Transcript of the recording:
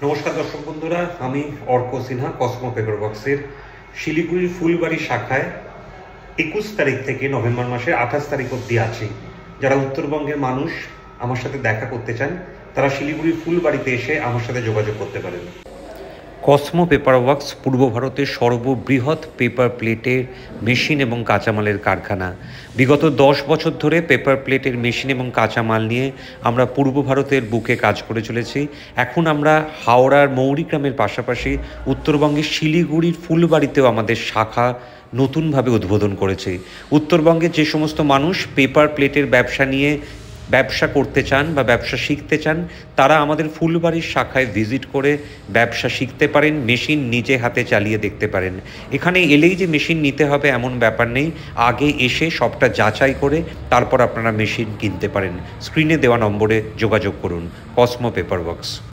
নমস্কার দর্শক বন্ধুরা, আমি অর্ক সিনহা কসমো পেপার বক্সের শিলিগুড়ির ফুলবাড়ি শাখায় 21 তারিখ থেকে নভেম্বর মাসের 28 তারিখ অবধি আছি। যারা উত্তরবঙ্গের মানুষ আমার সাথে দেখা করতে চান তারা শিলিগুড়ির ফুলবাড়িতে এসে আমার সাথে যোগাযোগ করতে পারেন। কসমো পেপার ওয়ার্কস পূর্ব ভারতের সর্ববৃহৎ পেপার প্লেটের মেশিন এবং কাঁচামালের কারখানা। বিগত 10 বছর ধরে পেপার প্লেটের মেশিন এবং কাঁচামাল নিয়ে আমরা পূর্ব ভারতের বুকে কাজ করে চলেছি। এখন আমরা হাওড়ার মৌরিগ্রামের পাশাপাশি উত্তরবঙ্গের শিলিগুড়ির ফুলবাড়িতেও আমাদের শাখা নতুনভাবে উদ্বোধন করেছি। উত্তরবঙ্গের যে সমস্ত মানুষ পেপার প্লেটের ব্যবসা করতে চান বা ব্যবসা শিখতে চান তারা আমাদের ফুলবাড়ির শাখায় ভিজিট করে ব্যবসা শিখতে পারেন, মেশিন নিজে হাতে চালিয়ে দেখতে পারেন। এখানে এলেই যে মেশিন নিতে হবে এমন ব্যাপার নেই, আগে এসে সবটা যাচাই করে তারপর আপনারা মেশিন কিনতে পারেন। স্ক্রিনে দেওয়া নম্বরে যোগাযোগ করুন। Cosmo paper works.